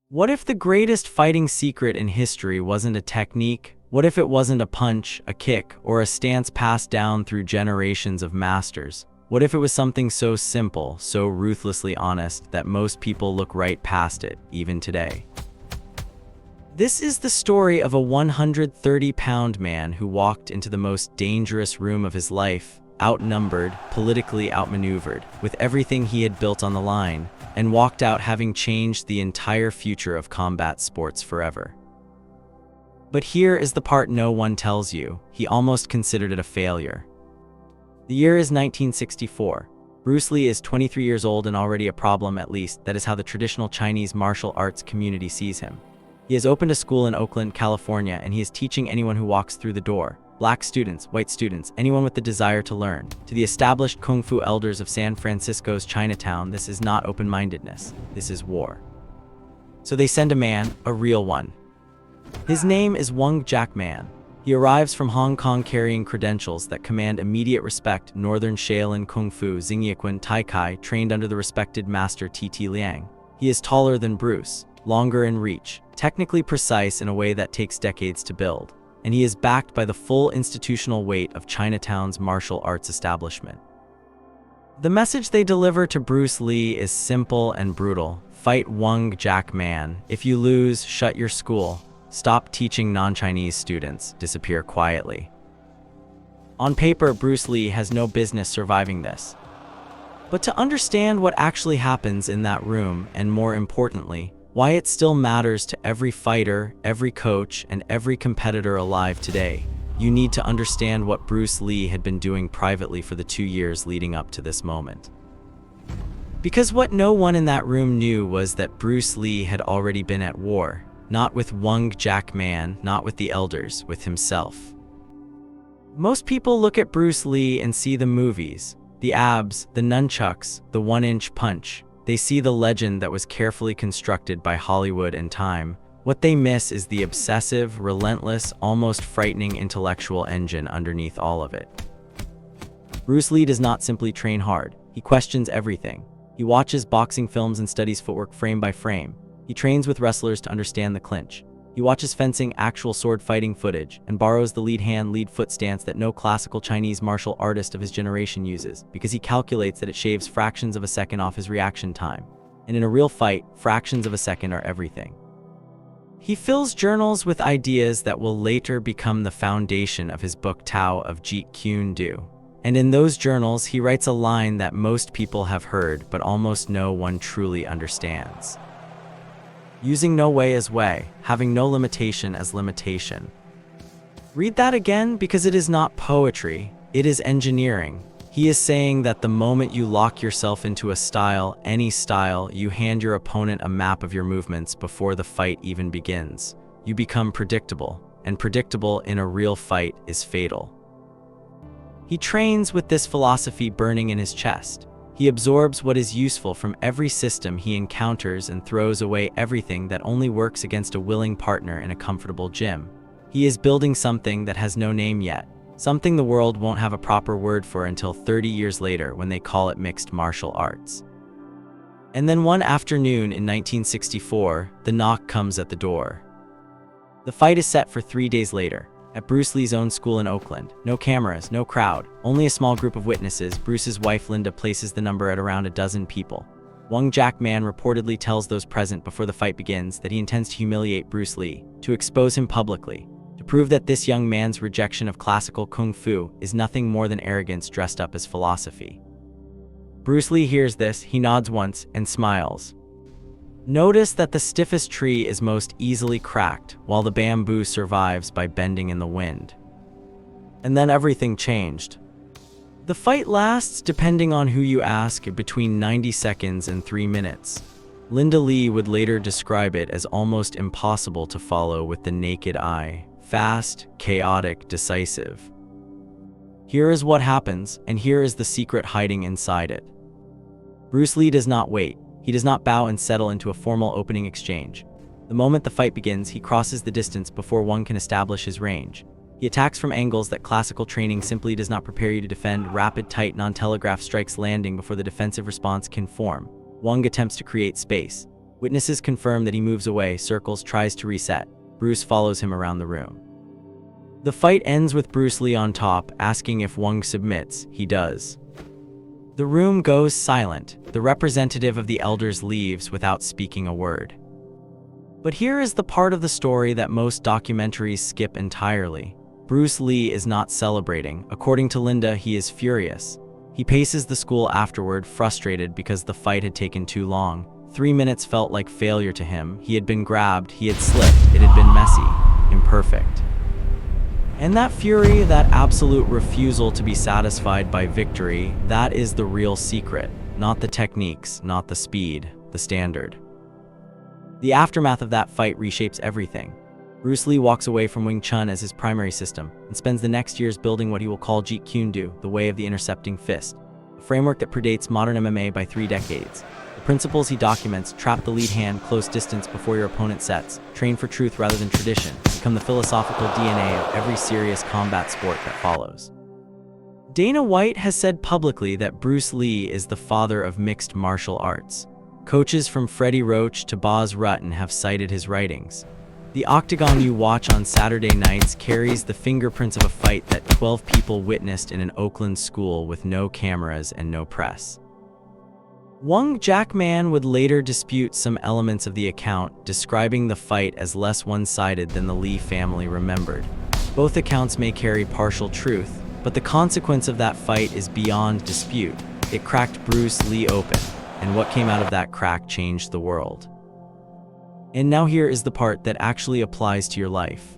What if the greatest fighting secret in history wasn't a technique? What if it wasn't a punch, a kick, or a stance passed down through generations of masters? What if it was something so simple, so ruthlessly honest, that most people look right past it, even today? This is the story of a 130-pound man who walked into the most dangerous room of his life, outnumbered, politically outmaneuvered, with everything he had built on the line, and walked out having changed the entire future of combat sports forever. But here is the part no one tells you: he almost considered it a failure. The year is 1964. Bruce Lee is 23 years old and already a problem, at least that is how the traditional Chinese martial arts community sees him. He has opened a school in Oakland, California, and he is teaching anyone who walks through the door. Black students, white students, anyone with the desire to learn. To the established kung fu elders of San Francisco's Chinatown, this is not open-mindedness, this is war. So they send a man, a real one. His name is Wong Jack Man. He arrives from Hong Kong carrying credentials that command immediate respect: Northern Shaolin Kung Fu, Xingyiquan, Tai Chi, trained under the respected master T.T. Liang. He is taller than Bruce, longer in reach, technically precise in a way that takes decades to build, and he is backed by the full institutional weight of Chinatown's martial arts establishment. The message they deliver to Bruce Lee is simple and brutal: fight Wong Jack Man. If you lose, shut your school. Stop teaching non-Chinese students. Disappear quietly. On paper, Bruce Lee has no business surviving this. But to understand what actually happens in that room, and more importantly, why it still matters to every fighter, every coach, and every competitor alive today, you need to understand what Bruce Lee had been doing privately for the 2 years leading up to this moment. Because what no one in that room knew was that Bruce Lee had already been at war. Not with Wong Jack Man, not with the elders, with himself. Most people look at Bruce Lee and see the movies, the abs, the nunchucks, the one-inch punch. They see the legend that was carefully constructed by Hollywood and time. What they miss is the obsessive, relentless, almost frightening intellectual engine underneath all of it. Bruce Lee does not simply train hard. He questions everything. He watches boxing films and studies footwork frame by frame. He trains with wrestlers to understand the clinch. He watches fencing, actual sword fighting footage, and borrows the lead hand, lead foot stance that no classical Chinese martial artist of his generation uses, because he calculates that it shaves fractions of a second off his reaction time. And in a real fight, fractions of a second are everything. He fills journals with ideas that will later become the foundation of his book Tao of Jeet Kune Do. And in those journals, he writes a line that most people have heard, but almost no one truly understands. Using no way as way, having no limitation as limitation. Read that again, because it is not poetry, it is engineering. He is saying that the moment you lock yourself into a style, any style, you hand your opponent a map of your movements before the fight even begins. You become predictable, and predictable in a real fight is fatal. He trains with this philosophy burning in his chest. He absorbs what is useful from every system he encounters and throws away everything that only works against a willing partner in a comfortable gym. He is building something that has no name yet, something the world won't have a proper word for until 30 years later when they call it mixed martial arts. And then one afternoon in 1964, the knock comes at the door. The fight is set for 3 days later. At Bruce Lee's own school in Oakland. No cameras, no crowd, only a small group of witnesses. Bruce's wife Linda places the number at around a dozen people. Wong Jack Man reportedly tells those present before the fight begins that he intends to humiliate Bruce Lee, to expose him publicly, to prove that this young man's rejection of classical kung fu is nothing more than arrogance dressed up as philosophy. Bruce Lee hears this, he nods once and smiles. Notice that the stiffest tree is most easily cracked, while the bamboo survives by bending in the wind. And then everything changed. The fight lasts, depending on who you ask, between 90 seconds and 3 minutes. Linda Lee would later describe it as almost impossible to follow with the naked eye. Fast, chaotic, decisive. Here is what happens, and here is the secret hiding inside it. Bruce Lee does not wait. He does not bow and settle into a formal opening exchange. The moment the fight begins, he crosses the distance before one can establish his range. He attacks from angles that classical training simply does not prepare you to defend. Rapid, tight, non-telegraph strikes landing before the defensive response can form. Wong attempts to create space. Witnesses confirm that he moves away, circles, tries to reset. Bruce follows him around the room. The fight ends with Bruce Lee on top, asking if Wong submits. He does. The room goes silent. The representative of the elders leaves without speaking a word. But here is the part of the story that most documentaries skip entirely. Bruce Lee is not celebrating. According to Linda, he is furious. He paces the school afterward, frustrated because the fight had taken too long. 3 minutes felt like failure to him. He had been grabbed, he had slipped, it had been messy, imperfect. And that fury, that absolute refusal to be satisfied by victory, that is the real secret. Not the techniques, not the speed, the standard. The aftermath of that fight reshapes everything. Bruce Lee walks away from Wing Chun as his primary system and spends the next years building what he will call Jeet Kune Do, the way of the intercepting fist, a framework that predates modern MMA by 3 decades. The principles he documents: trap the lead hand, close distance before your opponent sets, train for truth rather than tradition, become the philosophical DNA of every serious combat sport that follows. Dana White has said publicly that Bruce Lee is the father of mixed martial arts. Coaches from Freddie Roach to Boz Rutten have cited his writings. The octagon you watch on Saturday nights carries the fingerprints of a fight that 12 people witnessed in an Oakland school with no cameras and no press. Wong Jackman would later dispute some elements of the account, describing the fight as less one-sided than the Lee family remembered. Both accounts may carry partial truth, but the consequence of that fight is beyond dispute. It cracked Bruce Lee open, and what came out of that crack changed the world. And now here is the part that actually applies to your life.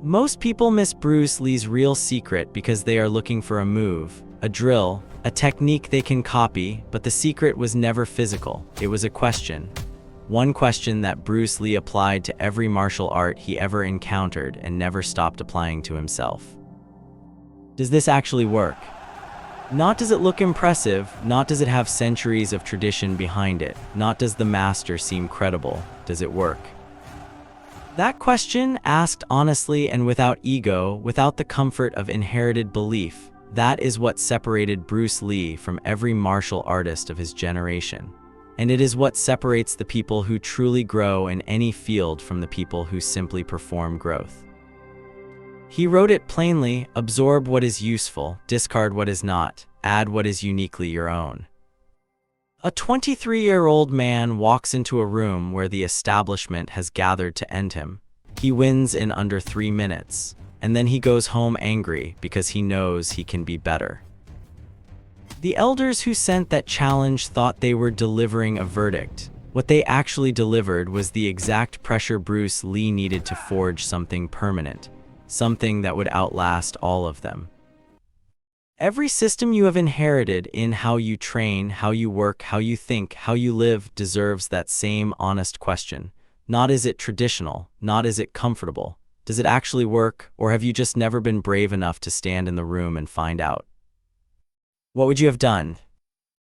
Most people miss Bruce Lee's real secret because they are looking for a move, a drill, a technique they can copy, but the secret was never physical. It was a question. One question that Bruce Lee applied to every martial art he ever encountered and never stopped applying to himself. Does this actually work? Not does it look impressive, not does it have centuries of tradition behind it, not does the master seem credible, does it work? That question, asked honestly and without ego, without the comfort of inherited belief, that is what separated Bruce Lee from every martial artist of his generation. And it is what separates the people who truly grow in any field from the people who simply perform growth. He wrote it plainly: absorb what is useful, discard what is not, add what is uniquely your own. A 23-year-old man walks into a room where the establishment has gathered to end him. He wins in under 3 minutes, and then he goes home angry because he knows he can be better. The elders who sent that challenge thought they were delivering a verdict. What they actually delivered was the exact pressure Bruce Lee needed to forge something permanent, something that would outlast all of them. Every system you have inherited in how you train, how you work, how you think, how you live deserves that same honest question. Not is it traditional, not is it comfortable. Does it actually work, or have you just never been brave enough to stand in the room and find out? What would you have done?